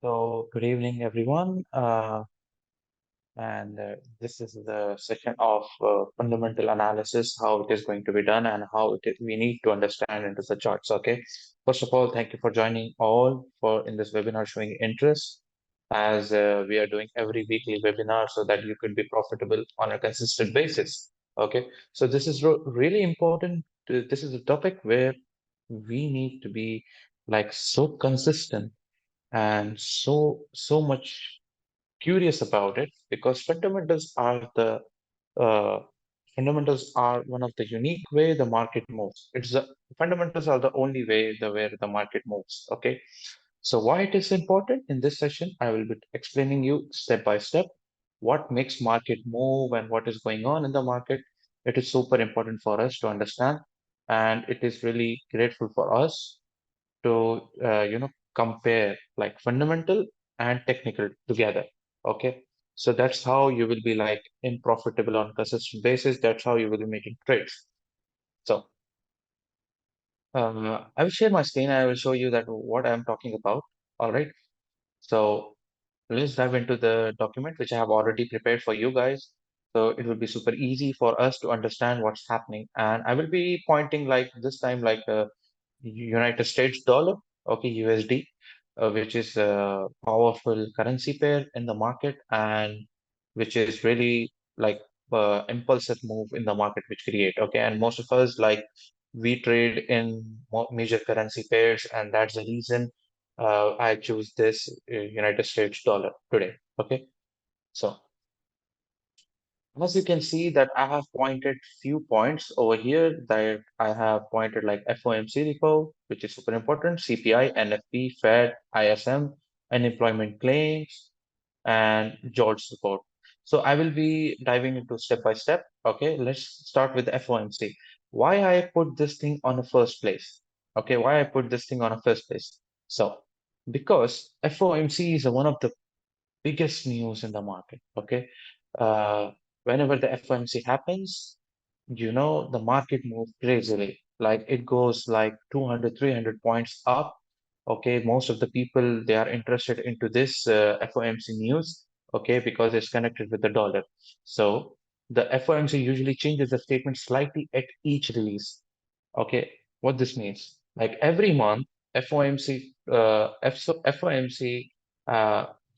So, good evening, everyone. And this is the session of fundamental analysis, how it is going to be done, and how we need to understand into the charts. Okay. First of all, thank you for joining all for in this webinar, showing interest, as we are doing every weekly webinar, so that you could be profitable on a consistent basis. Okay. So this is really important. This is a topic where we need to be like so consistent and so much curious about it because uh, fundamentals are one of the unique way the market moves. It's the fundamentals are the only way the where the market moves. Okay, so why it is important in this session, I will be explaining you step by step what makes market move and what is going on in the market. It is super important for us to understand, and it is really grateful for us to compare like fundamental and technical together. Okay, so that's how you will be like in profitable on consistent basis. That's how you will be making trades. So I will share my screen. I will show you that what I'm talking about. All right, so let's dive into the document which I have already prepared for you guys. So it will be super easy for us to understand what's happening. And I will be pointing like this time like United States dollar, okay, USD, which is a powerful currency pair in the market and which is really like impulsive move in the market which create, okay. And most of us like we trade in major currency pairs, and that's the reason I choose this United States dollar today. Okay, so as you can see that I have pointed few points over here that I have pointed like FOMC repo, which is super important, CPI, NFP, Fed, ISM, unemployment claims, and George report. So I will be diving into step by step. Okay, let's start with the FOMC. Why I put this thing on the first place? Okay, why I put this thing on a first place? So because FOMC is one of the biggest news in the market. Okay. Uh, Whenever the FOMC happens, the market moves crazily. Like it goes like 200, 300 points up. Okay. Most of the people, they are interested into this FOMC news. Okay. Because it's connected with the dollar. So the FOMC usually changes the statement slightly at each release. Okay, what this means? Like every month, FOMC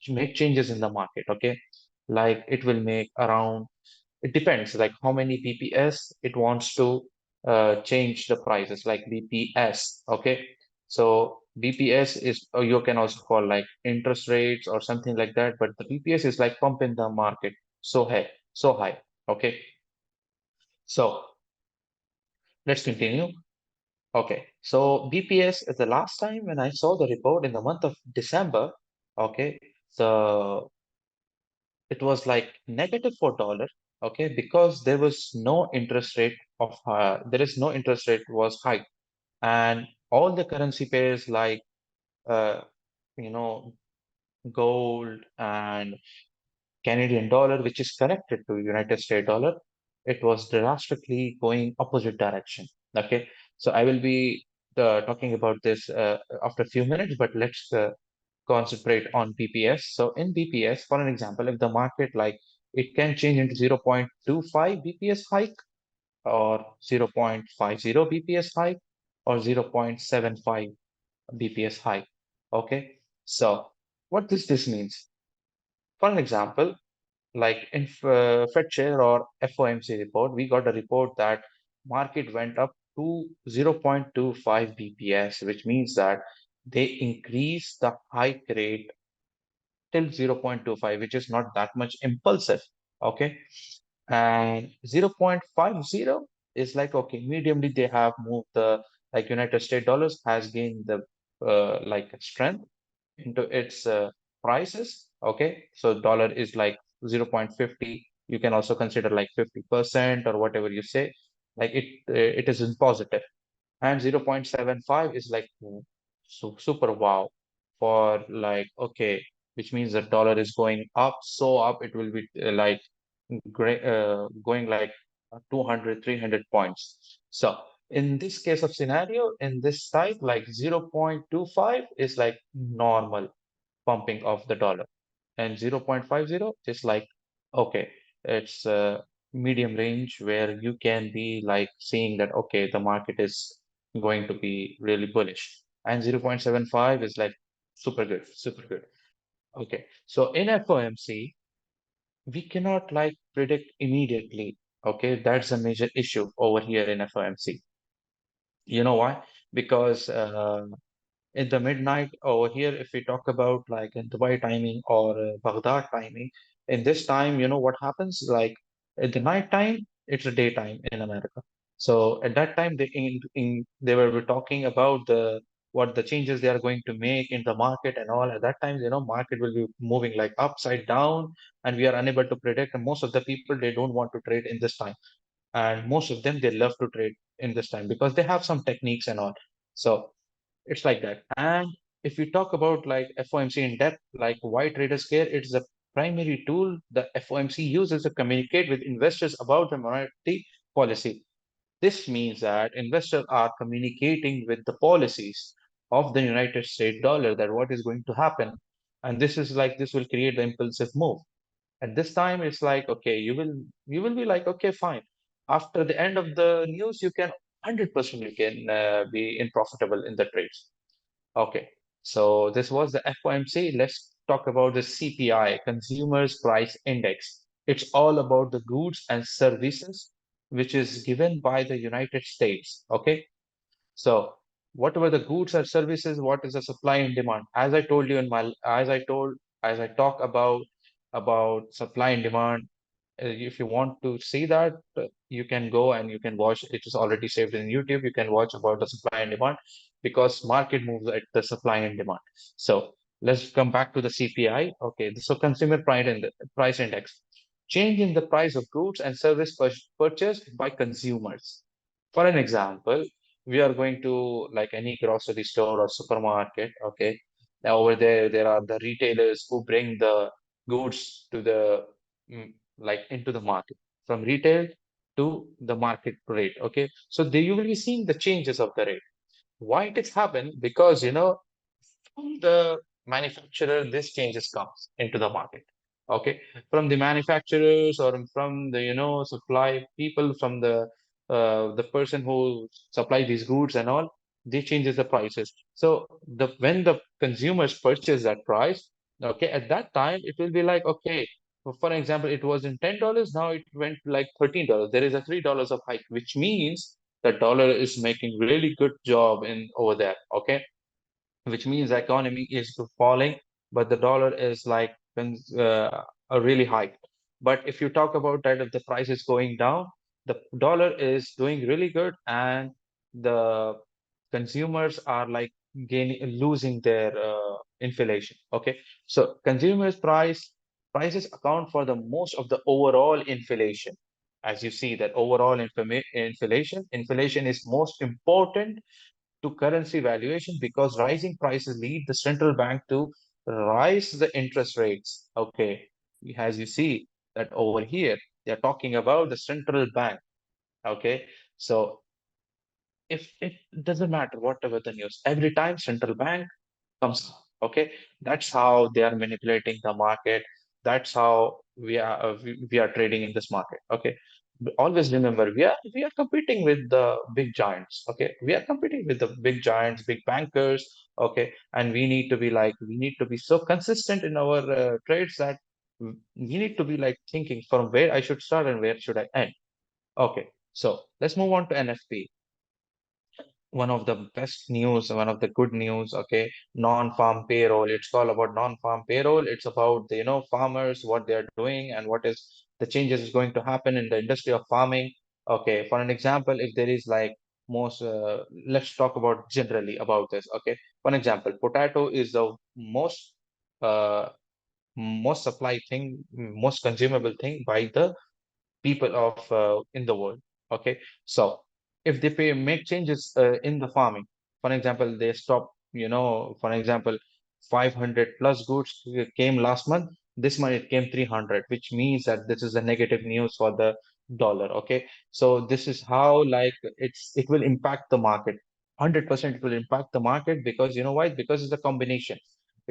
make changes in the market. Okay, like it will make around. It depends, like how many BPS it wants to change the prices, like BPS. Okay, so BPS is you can also call like interest rates or something like that. But the BPS is like pump in the market so high, so high. Okay, so let's continue. Okay, so BPS is the last time when I saw the report in the month of December. Okay, so it was like negative for dollar. Okay, because there was no interest rate there is no interest rate was high, and all the currency pairs like uh, you know gold and Canadian dollar, which is connected to United States dollar, it was drastically going opposite direction. Okay, so I will be talking about this after a few minutes, but let's concentrate on BPS. So in BPS, for an example, if the market like it can change into 0.25 BPS hike or 0.50 BPS hike or 0.75 BPS hike. Okay, so what does this means? For an example, like in Fed share or FOMC report, we got a report that market went up to 0.25 BPS, which means that they increased the hike rate till 0.25, which is not that much impulsive. Okay. And 0.50 is like, okay, mediumly they have moved the, like United States dollars has gained the like strength into its prices. Okay, so dollar is like 0.50. You can also consider like 50% or whatever you say. Like it is in positive, and 0.75 is like super wow for like okay, which means the dollar is going up so up it will be like going like 200, 300 points. So in this case of scenario, in this type, like 0.25 is like normal. pumping of the dollar. And 0.50 is like, okay, it's a medium range where you can be like seeing that, okay, the market is going to be really bullish. And 0.75 is like super good, super good. Okay, so in FOMC, we cannot like predict immediately. Okay, that's a major issue over here in FOMC. You know why? Because in the midnight over here, if we talk about like in Dubai timing or Baghdad timing, in this time, you know what happens? Like at the night time, it's a daytime in America. So at that time, they were talking about the what the changes they are going to make in the market and all. At that time, you know, market will be moving like upside down, and we are unable to predict. And most of the people they don't want to trade in this time, and most of them they love to trade in this time because they have some techniques and all. So it's like that. And if we talk about like FOMC in depth, like why traders care, it's the primary tool the FOMC uses to communicate with investors about the monetary policy. This means that investors are communicating with the policies of the United States dollar that what is going to happen. And this is like this will create the impulsive move. At this time, it's like, okay, you will be like, okay, fine. After the end of the news, you can 100% you can be in profitable in the trades. Okay, so this was the FOMC. Let's talk about the CPI, Consumers Price Index. It's all about the goods and services which is given by the United States. Okay, so whatever the goods or services, what is the supply and demand? As I told you in my, as I talk about supply and demand, if you want to see that, you can go and you can watch. It is already saved in YouTube. You can watch about the supply and demand because market moves at the supply and demand. So let's come back to the CPI. Okay, so consumer price index, change in the price of goods and service purchased by consumers. For an example, we are going to like any grocery store or supermarket. Okay, now over there are the retailers who bring the goods to the like into the market from retail to the market rate. Okay, so they you will be seeing the changes of the rate. Why it is happen? Because you know from the manufacturer, this changes comes into the market. Okay, from the manufacturers or from the supply people from the person who supply these goods and all, they changes the prices. So the when the consumers purchase that price, okay, at that time it will be like okay. For example, it was in $10, now it went to like $13. There is a $3 of hike, which means the dollar is making really good job in over there. Okay, which means the economy is falling, but the dollar is like a really high. But if you talk about that, if the price is going down, the dollar is doing really good, and the consumers are like gaining losing their inflation. Okay, so consumers prices account for the most of the overall inflation. As you see that overall inflation is most important to currency valuation because rising prices lead the central bank to rise the interest rates. Okay, as you see that over here, they're talking about the central bank. Okay, so if it doesn't matter whatever the news, every time central bank comes up. Okay, that's how they are manipulating the market. That's how we are trading in this market. Okay, but always remember we are competing with the big giants. Okay, we are competing with the big giants, big bankers. Okay, and we need to be so consistent in our trades that we need to be like thinking from where I should start and where should I end. Okay, so let's move on to NFP, one of the best news, one of the good news. Okay, non-farm payroll. It's all about non-farm payroll. It's about the farmers, what they are doing, and what is the changes is going to happen in the industry of farming. Okay, for an example, if there is like most, let's talk about generally about this. Okay, for an example, potato is the uh, most supply thing, most consumable thing by the people of in the world. Okay, so if they make changes in the farming, for example, they stop. For example, 500 plus goods came last month. This month it came 300, which means that this is a negative news for the dollar. Okay, so this is how like it will impact the market. 100% it will impact the market because you know why? Because it's a combination.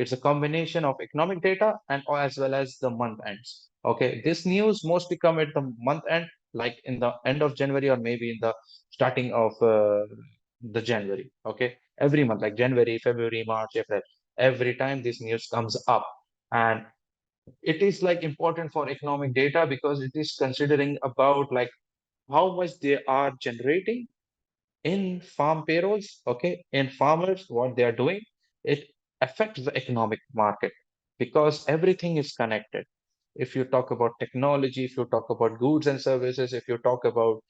It's a combination of economic data and as well as the month ends. Okay, this news mostly come at the month end, like in the end of January or maybe in the starting of the January. Okay, every month, like January, February, March, April, every time this news comes up. And it is like important for economic data because it is considering about like how much they are generating in farm payrolls, okay, in farmers, what they are doing, it affects the economic market because everything is connected. If you talk about technology, if you talk about goods and services, if you talk about,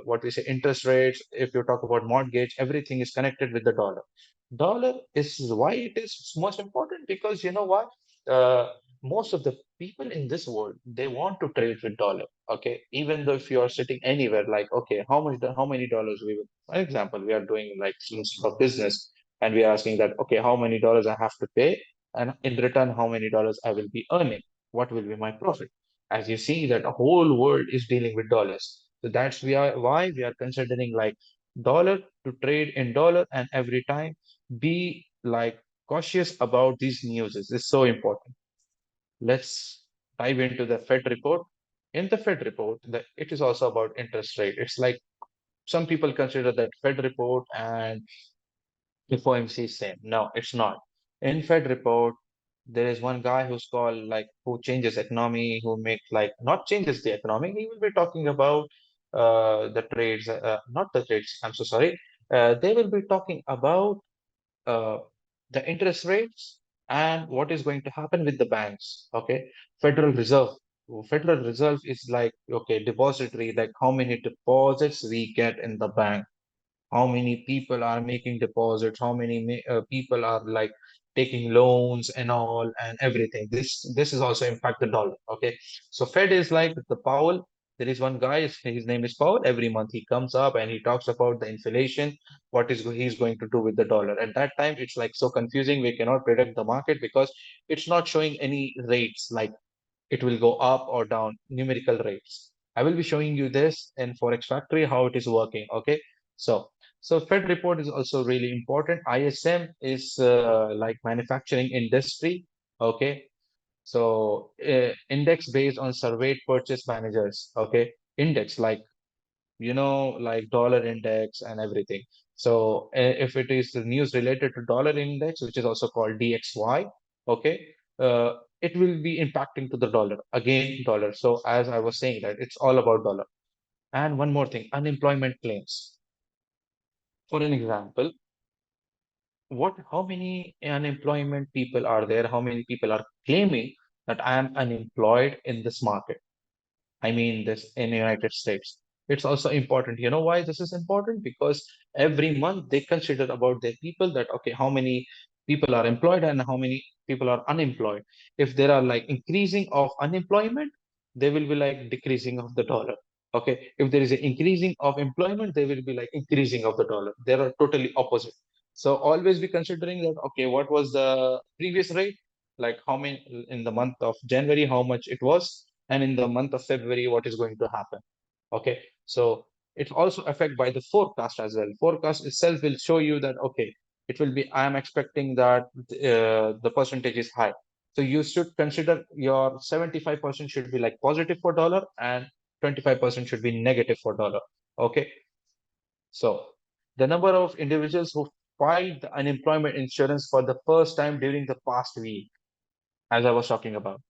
what we say, interest rates, if you talk about mortgage, everything is connected with the dollar. Dollar is why it is most important because you know what? Uh, Most of the people in this world, they want to trade with dollar. Okay, even though if you are sitting anywhere, like okay, how many dollars we will, for example, we are doing like some sort of business, and we are asking that okay, how many dollars I have to pay, and in return, how many dollars I will be earning, what will be my profit. As you see, that the whole world is dealing with dollars, so that's why we are considering like dollar to trade in dollar, and every time be like cautious about these news. It's so important. Let's dive into the Fed report. In the Fed report, it is also about interest rate. It's like some people consider that Fed report and FOMC same. No, it's not. In Fed report, there is one guy who's called like who changes economy, who makes like not changes the economy. He will be talking about the trades, not the trades. I'm so sorry. They will be talking about uh, the interest rates and what is going to happen with the banks. Okay, Federal Reserve. Federal Reserve is like okay, depository, like how many deposits we get in the bank, how many people are making deposits, how many people are like taking loans and all and everything. This is also impact the dollar. Okay, so Fed is like the Powell. There is one guy, his name is Powell. Every month he comes up and he talks about the inflation, what is he's going to do with the dollar. At that time, it's like so confusing. We cannot predict the market because it's not showing any rates like it will go up or down, numerical rates. I will be showing you this in Forex Factory, how it is working. Okay. So, so Fed report is also really important. ISM is like manufacturing industry. Okay. So index based on surveyed purchase managers. Okay. Index like like dollar index and everything. So if it is the news related to dollar index, which is also called DXY, okay, it will be impacting to the dollar, again, dollar. So as I was saying that it's all about dollar. And one more thing, unemployment claims. For an example, how many unemployment people are there? How many people are claiming that I am unemployed in this market? I mean, this in the United States. It's also important. You know why this is important? Because every month they consider about their people that, okay, how many people are employed and how many people are unemployed. If there are like increasing of unemployment, they will be like decreasing of the dollar. Okay. If there is an increasing of employment, they will be like increasing of the dollar. They are totally opposite. So always be considering that, okay, what was the previous rate? Like how many in the month of January, how much it was, and in the month of February, what is going to happen. Okay, so it's also affected by the forecast as well. Forecast itself will show you that, okay, it will be, I am expecting that the percentage is high. So you should consider your 75% should be like positive for dollar and 25% should be negative for dollar. Okay, so the number of individuals who filed the unemployment insurance for the first time during the past week, as I was talking about.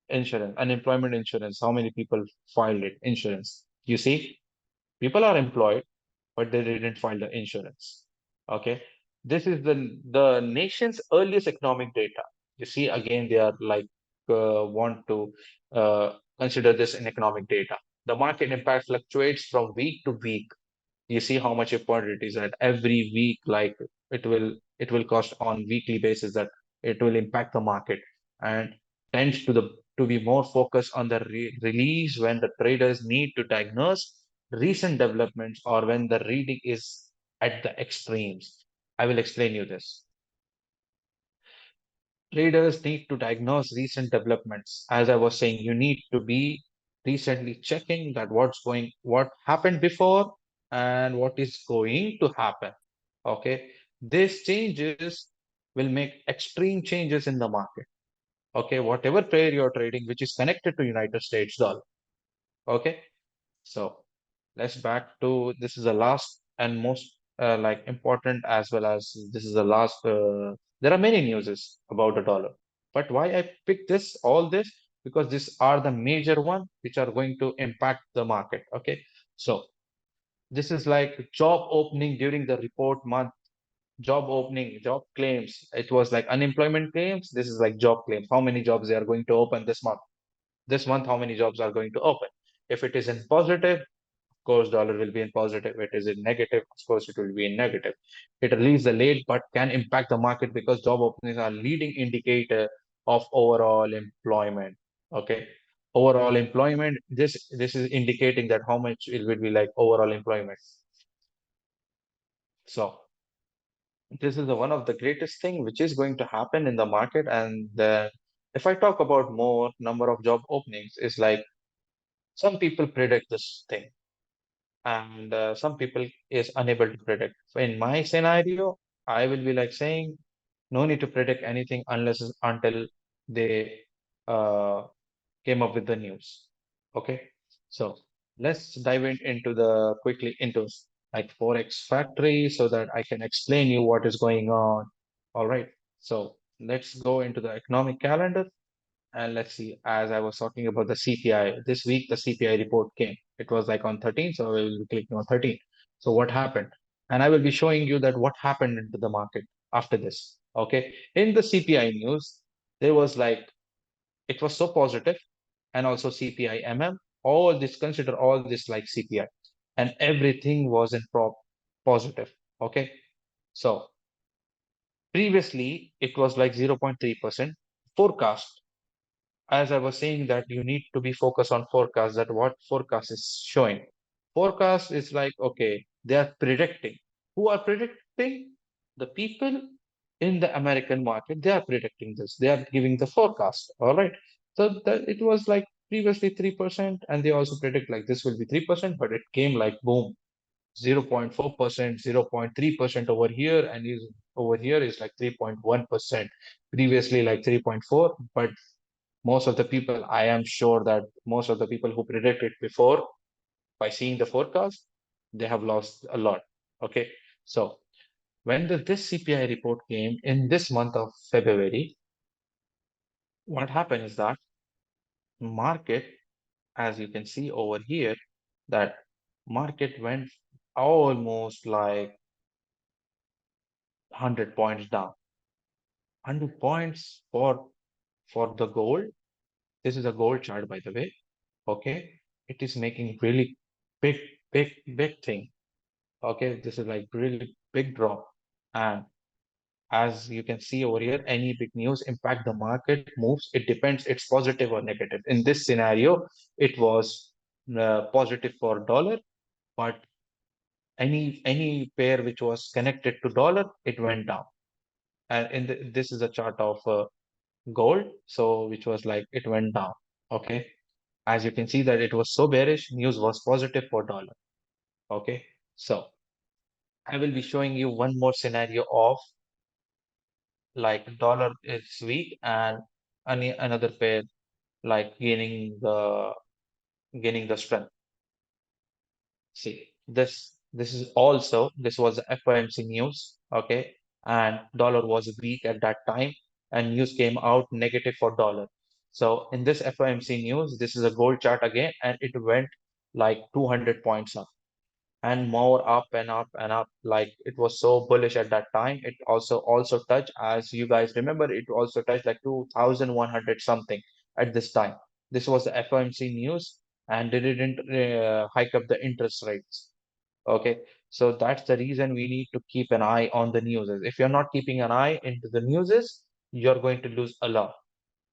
Insurance, unemployment insurance. How many people filed it? Insurance. You see, people are employed, but they didn't file the insurance. Okay. This is the nation's earliest economic data. You see, again, they are like want to consider this in economic data. The market impact fluctuates from week to week. You see how much important it is that every week, like it will cost on weekly basis that it will impact the market and tends to be more focused on the release when the traders need to diagnose recent developments or when the reading is at the extremes. I will explain you this. Traders need to diagnose recent developments. As I was saying, you need to be recently checking that what happened before and what is going to happen. Okay. This changes. will make extreme changes in the market. Okay, whatever pair you're trading, which is connected to United States dollar. Okay, so let's back to this is the last and most like important as well as this is the last. There are many newses about the dollar, but why I picked this all this because these are the major one which are going to impact the market. Okay, so this is like job opening during the report month, job opening, job claims. It was like unemployment claims. This is like job claims. How many jobs they are going to open this month? This month, how many jobs are going to open? If it is in positive, of course, dollar will be in positive. It is in negative, of course, it will be in negative. It releases the late, but can impact the market because job openings are leading indicator of overall employment. Okay, overall employment. This is indicating that how much it will be like overall employment. So this is the one of the greatest thing which is going to happen in the market. And if I talk about more number of job openings, is like some people predict this thing and some people is unable to predict. So in my scenario, I will be like saying no need to predict anything unless until they uh, came up with the news. Okay, so let's dive into the quickly into like Forex factory so that I can explain you what is going on. All right, so let's go into the economic calendar. And let's see, as I was talking about the CPI, this week the CPI report came. It was like on 13, so I will be clicking on 13. So what happened? And I will be showing you that what happened into the market after this. Okay. In the CPI news, there was like, it was so positive, and also CPI MM, all this, consider all this like CPI, and everything was in positive. Okay. So previously it was like 0.3% forecast. As I was saying that you need to be focused on forecast, that what forecast is showing. Forecast is like, okay, they are predicting. Who are predicting? The people in the American market, they are predicting this. They are giving the forecast. All right. So that it was like previously 3%, and they also predict like this will be 3%, but it came like boom, 0.4%, 0.3% over here, and is over here is like 3.1%. Previously like 3.4, but most of the people, I am sure that most of the people who predicted before by seeing the forecast, they have lost a lot. Okay. So when this CPI report came in this month of February, what happened is that market, as you can see over here, that market went almost like 100 points down. 100 points for the gold. This is a gold chart, by the way. Okay. It is making really big, big, big thing. Okay, this is like really big drop. And as you can see over here, any big news impact the market moves. It depends, it's positive or negative. In this scenario, it was positive for dollar, but any pair which was connected to dollar, it went down. And this is a chart of gold, so which was like it went down. Okay, as you can see that it was so bearish, news was positive for dollar. Okay, so I will be showing you one more scenario of like dollar is weak and any another pair like gaining the strength. See, this is also this was the FOMC news, okay, and dollar was weak at that time, and news came out negative for dollar. So in this FOMC news, this is a gold chart again, and it went like 200 points up and more up and up and up. Like it was so bullish at that time. It also touched, as you guys remember, it also touched like 2,100 something at this time. This was the FOMC news, and they didn't hike up the interest rates. Okay, so that's the reason we need to keep an eye on the news. If you're not keeping an eye into the news, you're going to lose a lot.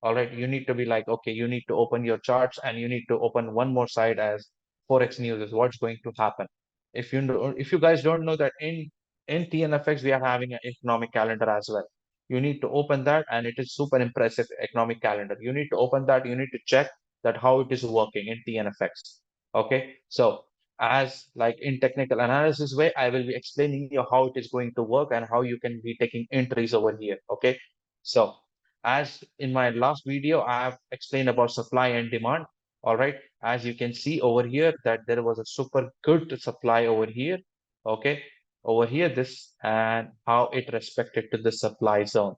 All right, you need to be like, okay, you need to open your charts and you need to open one more side as Forex news is what's going to happen. If you know, if you guys don't know that in TNFX we are having an economic calendar as well. You need to open that, and it is super impressive economic calendar. You need to open that. You need to check that how it is working in TNFX. Okay, so as like in technical analysis way, I will be explaining you how it is going to work and how you can be taking entries over here. Okay. So as in my last video, I have explained about supply and demand. All right. As you can see over here that there was a super good supply over here. Okay. Over here, this and how it respected to the supply zone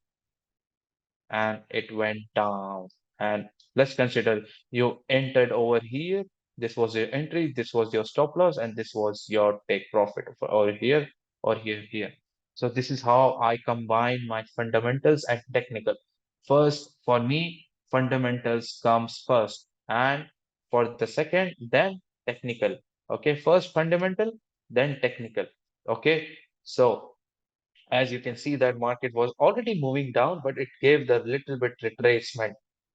and it went down. And let's consider you entered over here. This was your entry, this was your stop loss, and this was your take profit for over here or here, here. So this is how I combine my fundamentals and technical. First, for me, fundamentals comes first, and for the second, then technical. Okay, first fundamental, then technical. Okay, so as you can see that market was already moving down, but it gave the little bit retracement.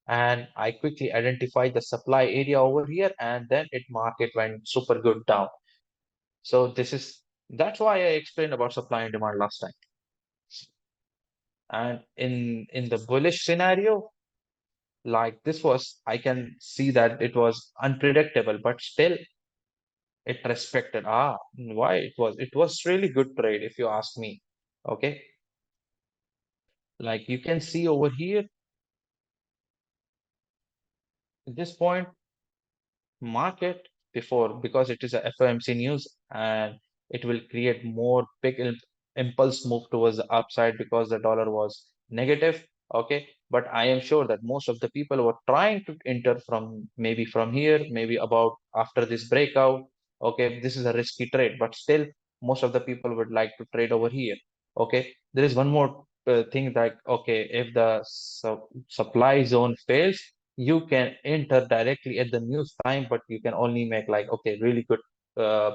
And I quickly identified the supply area over here, and then it market went super good down. So that's why I explained about supply and demand last time. And in the bullish scenario, like this was, I can see that it was unpredictable, but still it respected. Why it was really good trade if you ask me. Okay, like you can see over here at this point market before because it is a FOMC news and it will create more big impulse move towards the upside because the dollar was negative. Okay, but I am sure that most of the people were trying to enter from maybe from here, maybe about after this breakout. Okay, this is a risky trade, but still most of the people would like to trade over here. Okay, there is one more thing that okay, if the supply zone fails, you can enter directly at the news time, but you can only make like, okay, really good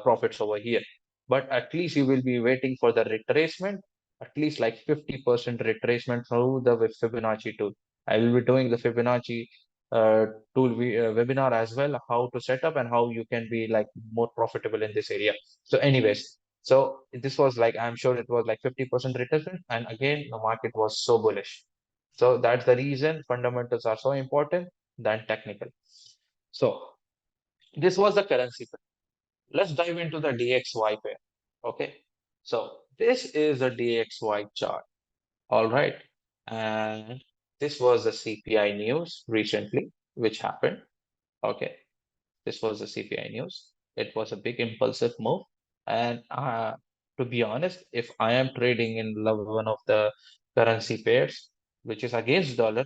profits over here. But at least you will be waiting for the retracement, at least like 50% retracement through the Fibonacci tool. I will be doing the Fibonacci uh, webinar as well, how to set up and how you can be like more profitable in this area. So anyways, so this was like, I'm sure it was like 50% retracement. And again, the market was so bullish. So that's the reason fundamentals are so important than technical. So this was the currency pair. Let's dive into the DXY pair. Okay. So this is a DXY chart. All right. And this was the CPI news recently, which happened. Okay. This was the CPI news. It was a big impulsive move. And to be honest, if I am trading in one of the currency pairs, which is against dollar,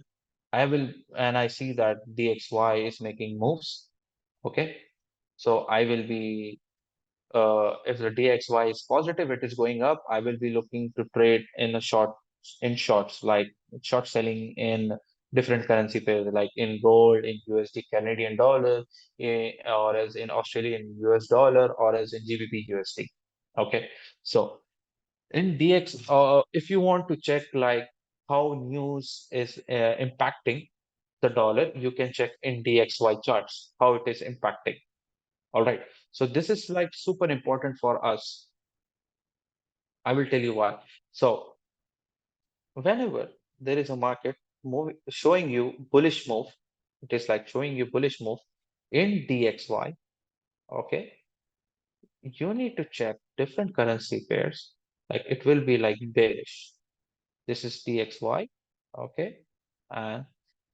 I will, and I see that DXY is making moves. Okay. So I will be, if the DXY is positive, it is going up. I will be looking to trade in shorts, like short selling in different currency pairs, like in gold, in USD Canadian dollar, or as in Australian US dollar, or as in GBP USD. Okay. So in DX, if you want to check like how news is impacting the dollar, you can check in DXY charts how it is impacting. All right. So this is like super important for us. I will tell you why. So whenever there is a market move showing you bullish move, it is like showing you bullish move in DXY. Okay. You need to check different currency pairs. Like it will be like bearish. This is DXY. Okay. And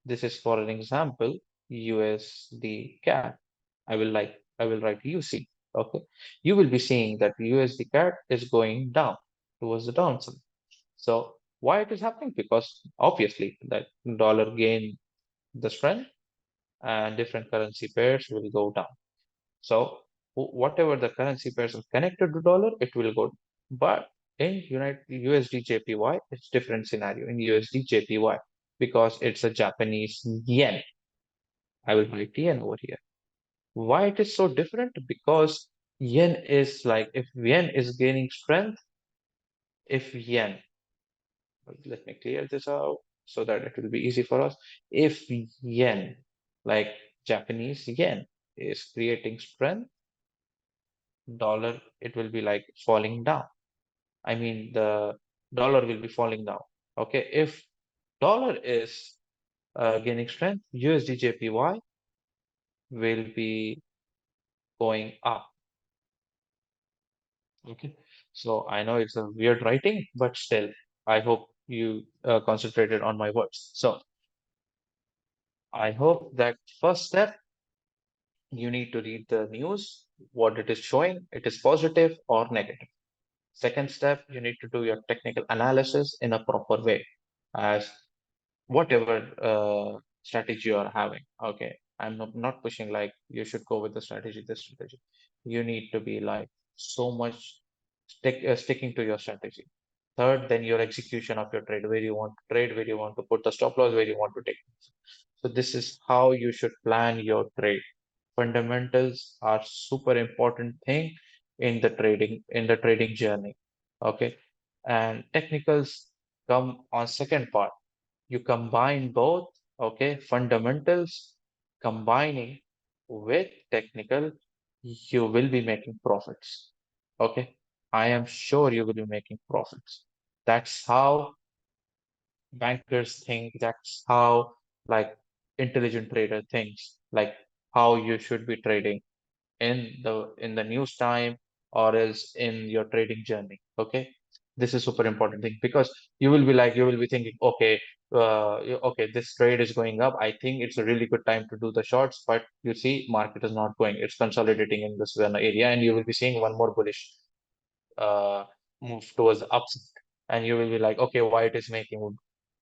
this is for an example, USD CAD. I will write UC. Okay. You will be seeing that USD CAD is going down towards the downside. So why it is happening? Because obviously that dollar gain the strength and different currency pairs will go down. So whatever the currency pairs are connected to dollar, it will go. But in United USD JPY, it's different scenario in USD JPY because it's a Japanese yen. I will write yen over here. Why it is so different? Because yen is like if yen is gaining strength, if yen, let me clear this out so that it will be easy for us. If yen, like Japanese yen, is creating strength, dollar, it will be like falling down. I mean, the dollar will be falling down. Okay, if dollar is gaining strength, USD JPY will be going up. Okay. So I know it's a weird writing, but still, I hope you concentrated on my words. So I hope that first step, you need to read the news, what it is showing, it is positive or negative. Second step, you need to do your technical analysis in a proper way, as whatever strategy you are having. Okay, I'm not pushing like you should go with the strategy, this strategy. You need to be like so much sticking to your strategy. Third, then your execution of your trade, where you want to trade, where you want to put the stop loss, where you want to take. So this is how you should plan your trade. Fundamentals are super important thing in the trading journey. Okay, and technicals come on second part. You combine both, okay, fundamentals combining with technical, you will be making profits. Okay, I am sure you will be making profits. That's how bankers think. That's how like intelligent trader thinks, like how you should be trading in the news time or else in your trading journey. Okay, this is super important thing because you will be thinking, okay, okay, this trade is going up, I think it's a really good time to do the shorts, but you see market is not going, it's consolidating in this one area, and you will be seeing one more bullish uh, move towards the upside, and you will be like, okay, why it is making move.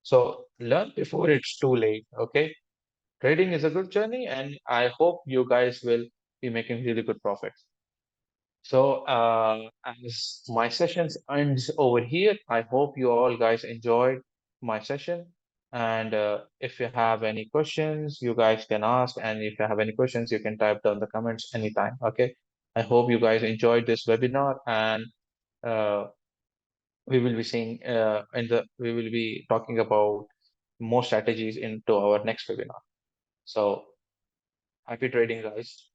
So learn before it's too late. Okay, trading is a good journey, and I hope you guys will be making really good profits. So, as my sessions ends over here, I hope you all guys enjoyed my session. And if you have any questions, you guys can ask. And if you have any questions, you can type down the comments anytime. Okay. I hope you guys enjoyed this webinar, and uh, we will be seeing we will be talking about more strategies into our next webinar. So happy trading, guys.